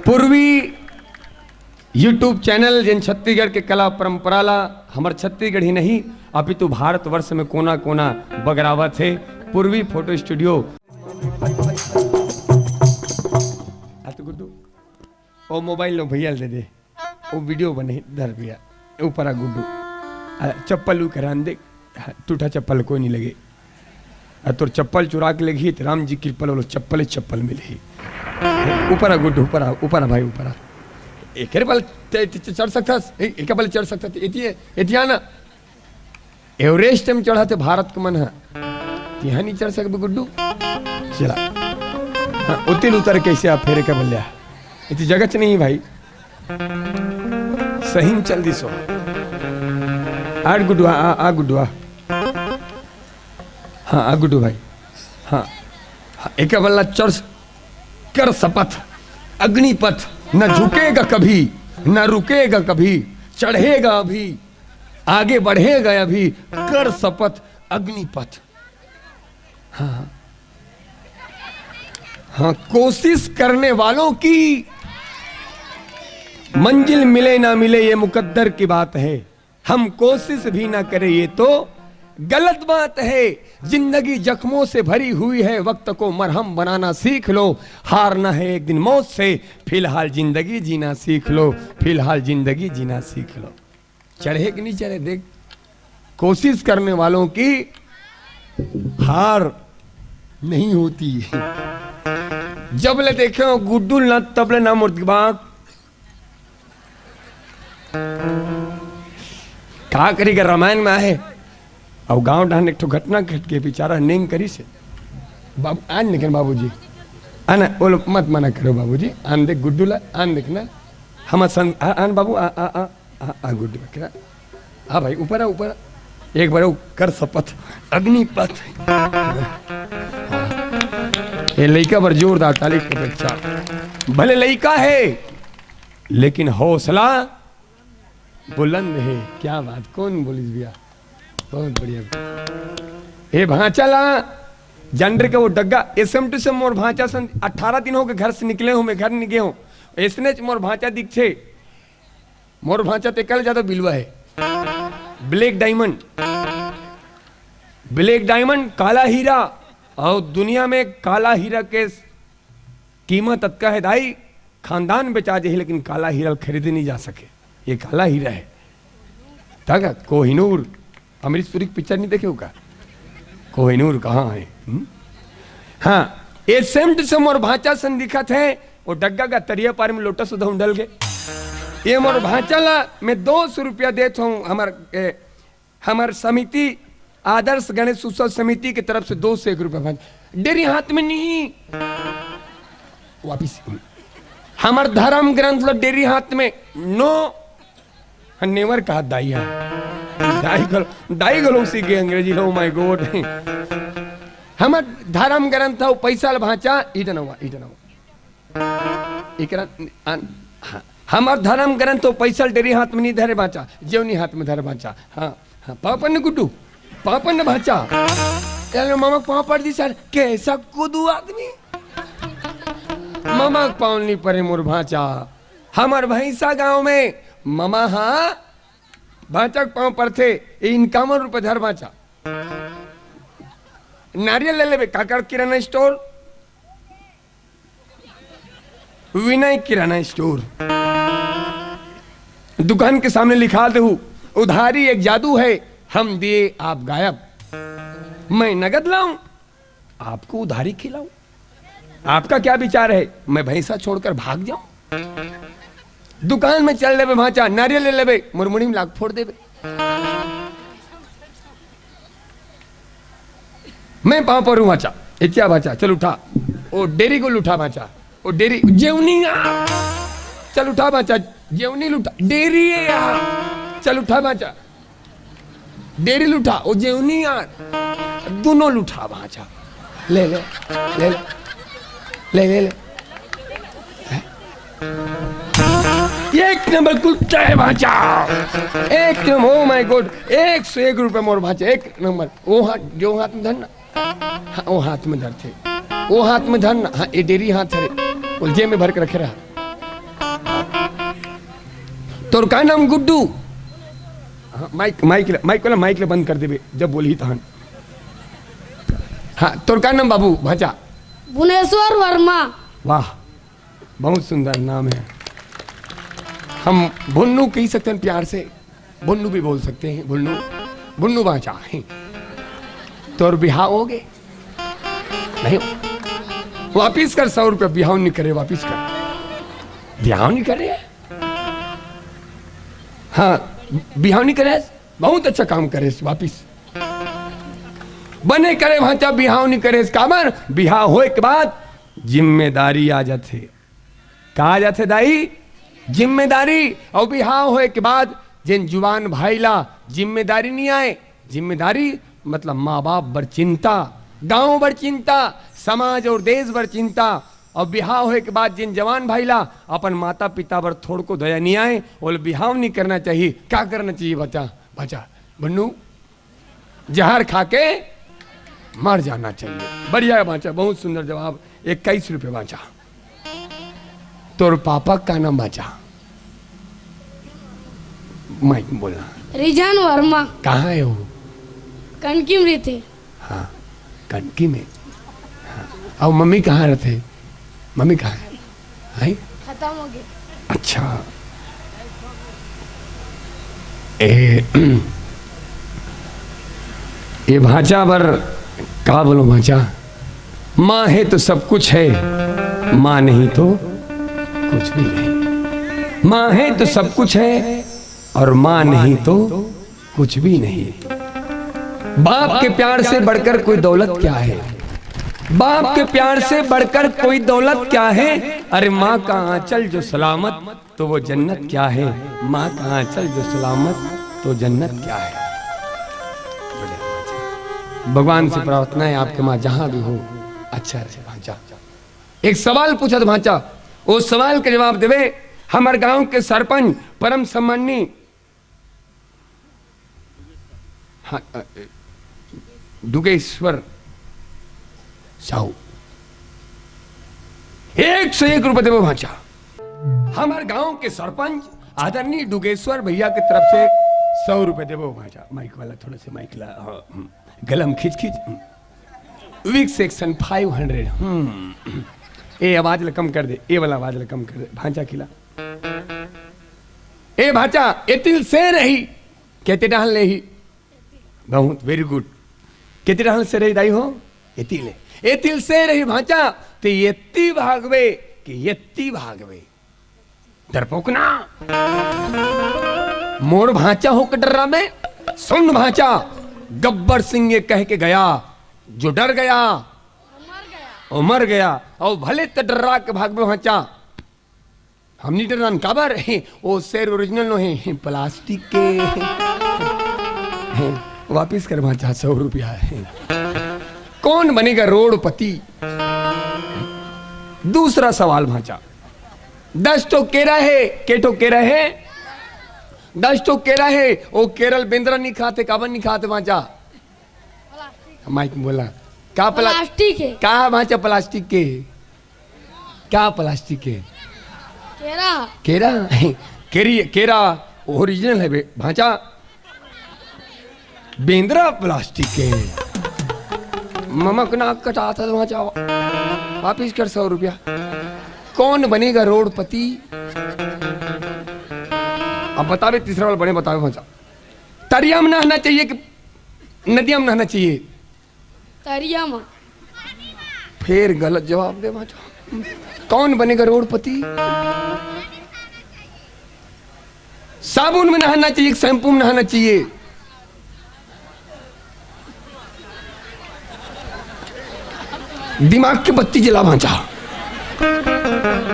पूर्वी YouTube channel जिन छत्तीसगढ़ के कला परंपरा ला हमार छत्तीसगढ़ ही नहीं अपितु भारतवर्ष में कोना कोना बगरावत है। पूर्वी फोटो स्टूडियो गुड्डू ओ मोबाइल लो भैया दे दे वो वीडियो बने धर भैया ऊपर आ गुड्डू चप्पल करान दे टूटा चप्पल कोई नहीं लगे तोर चप्पल चुरा के लगी तो राम जी कृपल बोलो चप्पल चप्पल मिली ऊपर आ गुड्डू ऊपर आ भाई ऊपर आ एक बल चढ़ सकता एक बल चढ़ सकता इतिया ना एवरेस्ट में चढ़ा थे भारत का मन है यहाँ नहीं चढ़ सकते गुड्डू चला हाँ उतिल उतर कैसे आप फेरे का बल्ले इतनी जगह च नहीं भाई सही में चल दी सो आठ गुड्डू आ गुड्डू आ हाँ आ गुड्डू भाई हाँ एक बल्ला चढ़ कर शपथ अग्निपथ न झुकेगा कभी न रुकेगा कभी चढ़ेगा अभी आगे बढ़ेगा अभी कर शपथ अग्निपथ। हाँ हाँ कोशिश करने वालों की मंजिल मिले ना मिले ये मुकद्दर की बात है। हम कोशिश भी ना करें ये तो गलत बात है। जिंदगी जख्मों से भरी हुई है वक्त को मरहम बनाना सीख लो। हारना है एक दिन मौत से फिलहाल जिंदगी जीना सीख लो। फिलहाल जिंदगी जीना सीख लो। चढ़े कि नहीं चढ़े देख कोशिश करने वालों की हार नहीं होती है। जब ले देखे गुड्डू ना तबले ना मुर्दबाग का करेगा रामायण में आए और गांव डान एक घटना घट के बेचारा नेंग करी से बाबू आन लेकिन बाबूजी आना बोलो मत मना करो बाबूजी आन देख गुड्डू ला आन देखना हम आन बाबू आ आ आ आ, आ गुड्डू क्या हाँ भाई ऊपर आ ऊपर एक बार कर शपथ अग्निपथ। ये लड़का पर जोरदार ताली की अपेक्षा भले लड़का है लेकिन हौसला बुलंद है। क्या बात कौन बोली भैया बहुत बढ़िया। ए भांचा ला जनर का वो डग्गा एसम टू सम मोर भांचा सन 18 दिन हो के घर से निकले हूं मैं घर नहीं गए हूं इसने मोर भांचा दिखे मोर भांचा ते कल ज्यादा बिलवा है ब्लैक डायमंड काला हीरा और दुनिया में काला हीरा के कीमत अतका है दाई खानदान बेचा जे लेकिन काला हीरा खरीदे नहीं जा सके। ये काला हीरा है तक कोहिनूर अमरीश पुरी की पिक्चर नहीं देखे होगा कोहिनूर कहाँ है। हाँ ये सेम टू सेम और भांचा सन दिखत है वो डग्गा का तरिया पार में लोटस उधर डल गए। ये मोर भांचा ला मैं 200 रुपया देता हूँ हमार समिति आदर्श गणेश उत्सव समिति की तरफ से 201 रुपया भांचा डेरी हाथ में नहीं वापिस हमार धर्म ग्रंथ लो डेरी हाथ में नो नेवर कहा दाइया दाई गलो सीख गए अंग्रेजी लो माय गॉड हमार धर्म ग्रंथ था पैसा भांचा इटन हमार धर्म ग्रंथ तो पैसा डेरी हाथ में नहीं धरे भांचा जेवनी हाथ में धरे भांचा। हाँ हाँ पापन ने गुड्डू पापन ने भांचा यार मामा पाँव पड़ दी सर कैसा कूदू आदमी मामा पाँव नहीं पड़े मोर भांचा हमार भैंसा गांव में मामा हाँ भांचा पाँव पर थे 51 रुपए धर भांचा नारियल ले ले काकर किराना स्टोर विनय किराना स्टोर दुकान के सामने लिखा दे उधारी एक जादू है हम दिए आप गायब मैं नगद लाऊं आपको उधारी खिलाऊं आपका क्या विचार है मैं भैंसा छोड़कर भाग जाऊं। दुकान में चल ले भांचा नारियल ले ले मुरमुड़ी में लाख फोड़ दे मैं पाँव पर हूं भांचा क्या भांचा चल उठा ओ डेरी को लुठा भांचा ओ डेरी जेवनी चल उठा भांचा जेवनी लुठा डेरी है यार चल उठा भांचा डेरी लुठा ओ जेवनी यार दोनों लुठा भांचा ले ले ले ले ले ले एक नंबर कुत्ता है भांचा एक नंबर ओ माय गॉड 101 रुपए मोर भांचा एक नंबर वो हाथ जो हाथ में धरना वो हाथ में धर थे वो हाथ में धरना हाँ ये डेरी हाथ है वो जेब में भर के रखे रहा तोर का नाम गुड्डू? हाँ, माइक ले बंद कर देबे जब बोली तहन। हाँ, तोर का नाम बाबू भाचा? भुवनेश्वर वर्मा। वाह, बहुत सुंदर नाम है। हम भुन्नू कह सकते हैं प्यार से, भुन्नू भी बोल सकते हैं। भुन्नू, भुन्नू भाचा है। तोर बिहाव हो गए? नहीं, वापिस कर 100 रुपया। बिहाव नहीं करे, वापिस कर। बिहाव नहीं करे? हाँ, बिहाव नहीं करे, बहुत अच्छा काम करे, वापिस बने करे भाचा। बिहाव नहीं करे काबर? बिहाव होए के बाद जिम्मेदारी आ जाते। का आ जाते दाई? जिम्मेदारी। और बिहाव होए के बाद जिन जुबान भाईला जिम्मेदारी नहीं आए। जिम्मेदारी मतलब माँ बाप बर चिंता, गांव बर चिंता, समाज और देश बर चिंता। और बिहाव होए के बाद जिन जवान भाईला अपन माता पिता बर थोड़ को दया नहीं आए, और बिहाव नहीं करना चाहिए। क्या करना चाहिए बच्चा? बच्चा बन्नू जहर खा के मर जाना चाहिए। बढ़िया है बाचा, बहुत सुंदर जवाब। 21 रुपये बाचा। तोर पापा का नाम बाचा? माइक बोलना। रिजान वर्मा। कहाँ है वो? कनकी में रहते। हाँ, कनकी में। हाँ। और मम्मी कहाँ रहते? मम्मी कहाँ है? खत्म हो गए। अच्छा। ये भाचा बर का बोलो भाचा? माँ है तो सब कुछ है, माँ नहीं तो कुछ भी नहीं। माँ है तो सब कुछ है, और माँ नहीं तो कुछ भी नहीं। बाप के प्यार से बढ़कर कोई दौलत क्या है? बाप के प्यार से बढ़कर कोई दौलत क्या है? अरे माँ का आंचल जो सलामत तो वो जन्नत क्या है? माँ का आंचल जो सलामत तो जन्नत क्या है? भगवान से प्रार्थना है आपके माँ जहां भी हो अच्छा रहे भांचा। एक सवाल पूछा था भांचा, वो सवाल के जवाब देवे हमारे गांव के सरपंच परम सम्मानी डुगेश्वर साहू। 101 रुपए देवे भांचा। हमारे गांव के सरपंच आदरणीय डुगेश्वर भैया की तरफ से 100 रुपए देवे भांचा। माइक वाला थोड़ा से माइक ला। गलम खींच वीक सेक्शन 500। ए आवाज कम कर दे, ए वाला आवाज कम कर दे। भांचा खिला ए भांचा। एतिल से रही कहते डाल नहीं। बहुत वेरी गुड। कहते डाल से रही दाई हो? एतिल एतिल से रही भांचा। तो येत्ती भागवे कि येत्ती भागवे? डरपोक ना मोर भांचा हो कटर्रा में। सुन भांचा, गब्बर सिंह ये कह के गया, जो डर गया वो मर गया। और भले तडर्रा के भाग में भांचा। हम नहीं डरना काबर है, वो शेर ओरिजिनल नो है, प्लास्टिक के। वापिस कर भांचा 100 रुपया है। कौन बनेगा रोडपति? दूसरा सवाल भांचा। 10 तो केरा है, केटो केरा है? 10 तो केरा है। वो केरल बेंद्रा नहीं खाते, काबर नहीं खाते भांचा? माइक बोला। का प्लास्टिक है। का भांचा प्लास्टिक के? क्या प्लास्टिक के? केरा। केरा केरी केरा ओरिजिनल है बे भांचा। बेंद्रा प्लास्टिक के। ममक नाक कटा था भांचा। वापिस कर 100 रुपया। कौन बनेगा रोडपति? अब बतावे तीसरा वाला बने बतावे भांचा। तरिया में नहाना चाहिए कि नदिया में नहाना चाहिए? तरिया में। फिर गलत जवाब दे भांचा। कौन बनेगा रोडपति? साबुन में नहाना चाहिए, शैम्पू में नहाना चाहिए? दिमाग की बत्ती जला भांचा।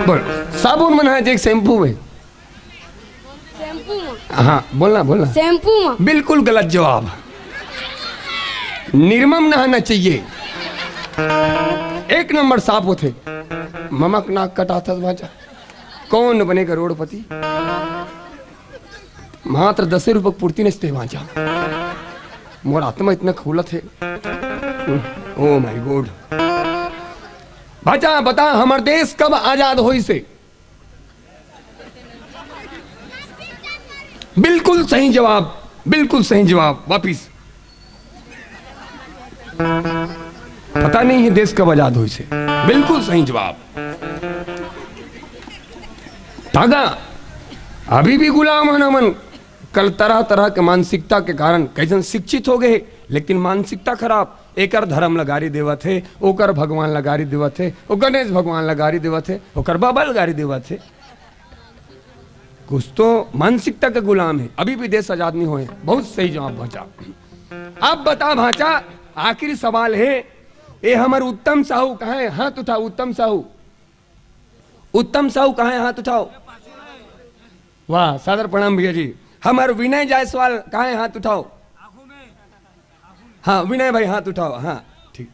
बोल, साबुन में नहाना चाहिए, शैम्पू में? शैम्पू में। हाँ बोलना बोलना। शैम्पू में। बिल्कुल गलत जवाब। निर्मम नहाना चाहिए। 1 नंबर साफ होते। ममक नाक कटा था भांचा। कौन बनेगा रोडपति? मात्र 10 रुपये पूर्ति नचते भांचा। मोर आत्मा इतना खुलत है। Oh my God. भांचा बता, हमार देश कब आजाद हुई से? बिल्कुल सही जवाब, बिल्कुल सही जवाब। वापिस पता नहीं है देश कब आजाद हुई से। बिल्कुल सही जवाब। दादा अभी भी गुलाम है नमन। कल तरह तरह के मानसिकता के कारण कैसन शिक्षित हो गए, लेकिन मानसिकता खराब। एकर धर्म लगारी देवा थे, ओकर भगवान लगारी देवा थे, ओ गणेश भगवान लगारी देवा थे, ओकर बाबा लगारी देवा थे। कुछ तो मानसिकता के गुलाम है। अभी भी देश आजाद नहीं हुए। बहुत सही जवाब भाचा। अब बता भाचा, आखिरी सवाल है। ये हमारे उत्तम साहू कहाँ है? हाथ उठाओ। उत्तम साहू, उत्तम साहू कहाँ है? हाथ उठाओ। वाह, सादर प्रणाम भैया जी। हमारे विनय जायसवाल कहाँ है? हाथ उठाओ। हाँ विनय भाई हाथ उठाओ। हाँ ठीक।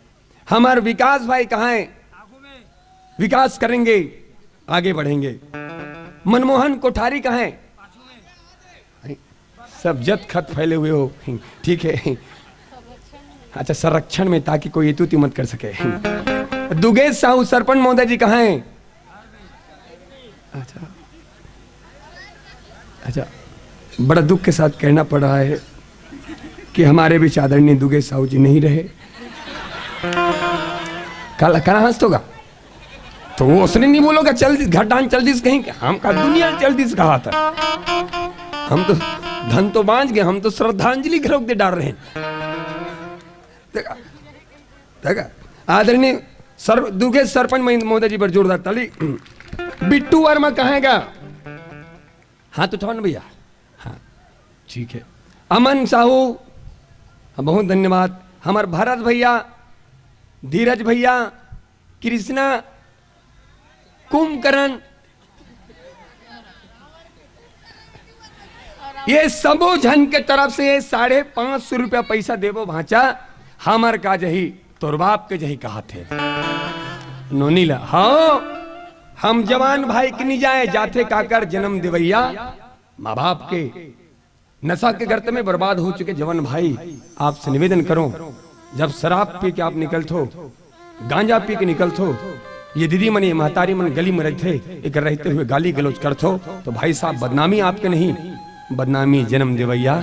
हमारे विकास भाई कहाँ है? विकास करेंगे, आगे बढ़ेंगे। मनमोहन कोठारी कहाँ है? सब जत खत फैले हुए हो। ठीक है, अच्छा संरक्षण में, ताकि कोई एतुती मत कर सके। दुगेश साहू सरपंच महोदय जी कहाँ हैं? अच्छा अच्छा, बड़ा दुख के साथ कहना पड़ रहा है कि हमारे बीच आदरणीय दुगेश साहू जी नहीं रहे। कल कहाँ हंस होगा तो वो उसने नहीं बोलोगा चल घटान चल दिस कहीं। हम का दुनिया चल दिस कहा था। हम तो धन तो बांझ गए, हम तो श्रद्धांजलि के रोक दे डाल रहे हैं। आदरणीय दुगेश सरपंच महोदय जी पर जोरदार ताली। बिट्टू वर्मा कहेगा? हाथ उठाओ ना भैया। हाँ ठीक है। अमन साहू बहुत धन्यवाद। हमारे भरत भैया, धीरज भैया, कृष्णा, कुंभकर्ण, ये सबो जन के तरफ से 550 रुपया पैसा देवो भाचा। हमार का जही तोर बाप के जही कहा थे नोनीला। हाँ हम जवान भाई के नहीं जाए जाते काकर जन्म दिवैया। माँ बाप के नशा के गर्त में बर्बाद हो चुके जवान भाई, आपसे निवेदन करो, जब शराब पी के आप निकलते हो, गांजा पी के निकलते हो, ये दीदी मन ये महतारी मन गली में रहते एक रहते हुए गाली गलौज करते हो, तो भाई साहब बदनामी आपके नहीं, बदनामी जन्म दिवैया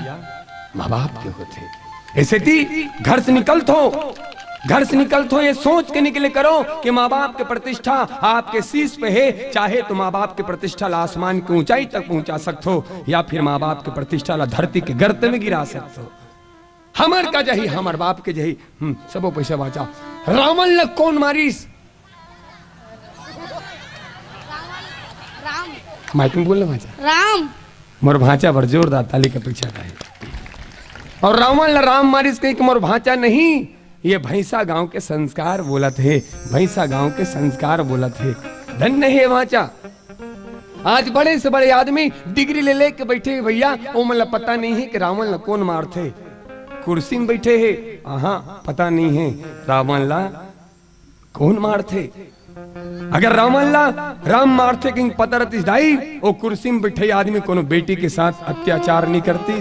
माँ बाप के होते। ऐसे थी घर से निकलते हो, घर से निकलते हो ये सोच के निकले करो कि माँ बाप की प्रतिष्ठा आपके शीश पे है। चाहे तो माँ बाप की प्रतिष्ठा ला आसमान की ऊंचाई तक पहुंचा सकते हो, या फिर माँ बाप की प्रतिष्ठा ला धरती के गर्त में गिरा सकते हो। हमर का जही हमर बाप के जही सबो पैसा बाचा। रावण ने कौन मारिस? राम। माइक में बोलना भाचा। राम। मोर भाचा पर जोरदार ताली का पीछा था। और रावण ने राम मारिस कहीं कि मोर भाचा नहीं, ये भैंसा गांव के संस्कार बोला थे, भैंसा गांव के संस्कार बोला थे। धन्य है भाचा। आज बड़े से बड़े आदमी डिग्री ले लेके बैठे भैया, वो मतलब पता नहीं है कि रावण ला कौन मार थे। कुर्सी में बैठे है, हाँ पता नहीं है रावण ला कौन मार थे। अगर रावण ला राम मार थे कहीं पता रहती दाई, वो कुर्सी में बैठे आदमी कोनो बेटी के साथ अत्याचार नहीं करती,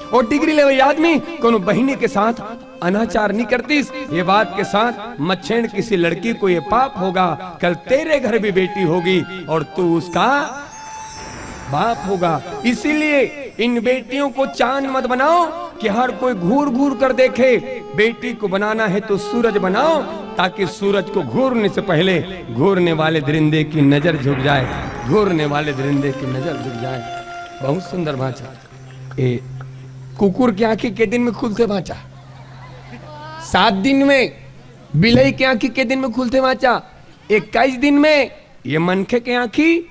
और डिग्री ले आदमी कोनो बहिनी के साथ अनाचार नहीं करती। ये बात के साथ मच्छेण किसी लड़की को ये पाप होगा, कल तेरे घर भी बेटी होगी और तू उसका बाप होगा। इसीलिए इन बेटियों को चांद मत बनाओ कि हर कोई घूर घूर कर देखे। बेटी को बनाना है तो सूरज बनाओ, ताकि सूरज को घूरने से पहले घूरने वाले दरिंदे की नजर झुक जाए, घूरने वाले दरिंदे की नजर झुक जाए। बहुत सुंदर भाषा। कुकुर की आंखें के दिन में खुलते भाचा? 7 दिन में। बिलाई की आंखी के दिन में खुलते भाचा? 21 दिन में। ये मनखे की आंखी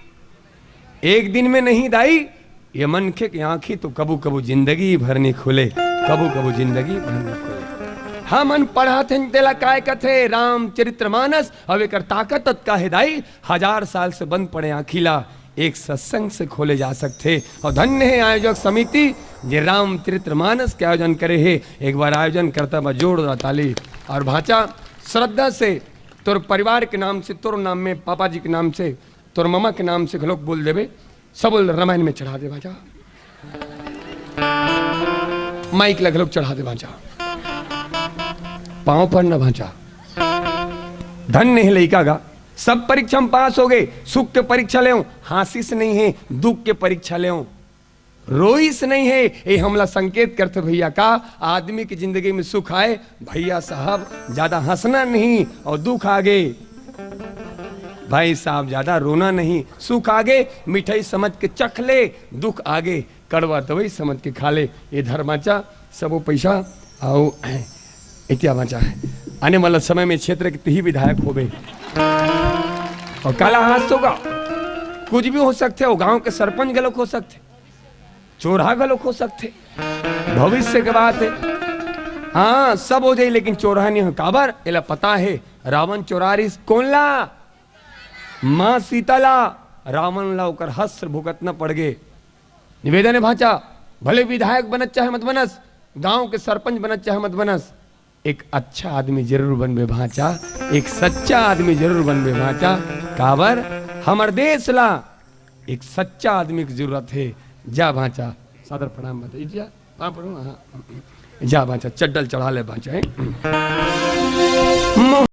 1 दिन में नहीं दाई, ये मनखे की आंखी तो कबू कबू जिंदगी भर नहीं खुले, कबू कबू जिंदगी भर नहीं खुले। हम अन पढ़ा थे तेला काय कथे रामचरितमानस, अब एक ताकत का है दाई। 1000 साल से बंद पड़े आंखीला एक सत्संग से खोले जा सकते। और धन्य है आयोजक समिति जे रामचरितमानस के आयोजन करे है। एक बार आयोजन करता बा जोरदार ताली। और भाचा श्रद्धा से तोर परिवार के नाम से, तोर नाम में, पापा जी के नाम से, तोर मामा के नाम से लोग बोल देवे, सब रामायण में चढ़ा दे भाचा। माइक लग लोग चढ़ा दे भाचा, पांव पर न भाचा। धन्य है लइका गा। सब परीक्षा में पास हो गए। सुख के परीक्षा ले, हासिस नहीं है, दुख के परीक्षा ले, रोइस नहीं है, ये हमला संकेत करते भैया का आदमी की जिंदगी में सुख आए भैया साहब ज्यादा हंसना नहीं और दुख आगे भाई साहब ज्यादा रोना नहीं, सुख आगे मिठाई समझ के चख ले, दुख आगे कड़वा दवाई समझ के खा ले। ये धर्माचा सब वो पैसा आओ इत्या बचा है आने वाला समय में क्षेत्र के ही विधायक होवे और काला हाथ होगा कुछ भी हो सकते हो, गांव के सरपंच गलत हो सकते, चोरहा गलत हो सकते, भविष्य के बात है। हाँ सब हो जाए लेकिन चोरहा नहीं हो काबर एला पता है रावण चोरारिस कौन ला मां सीताला रावण ला ओकर हस्त्र भुगतना पड़ गए। निवेदन है भाचा भले विधायक बनत चाहे मत बनस, गांव के सरपंच बनत चाहे मत बनस, एक अच्छा आदमी जरूर बनबे भाचा, एक सच्चा आदमी जरूर बनबे भाचा। काबर हमर देश ला एक सच्चा आदमी की जरूरत है। जा भाचा सादर प्रणाम बता जा, हाँ जा भाचा चड्डल चढ़ा ले भाचा है।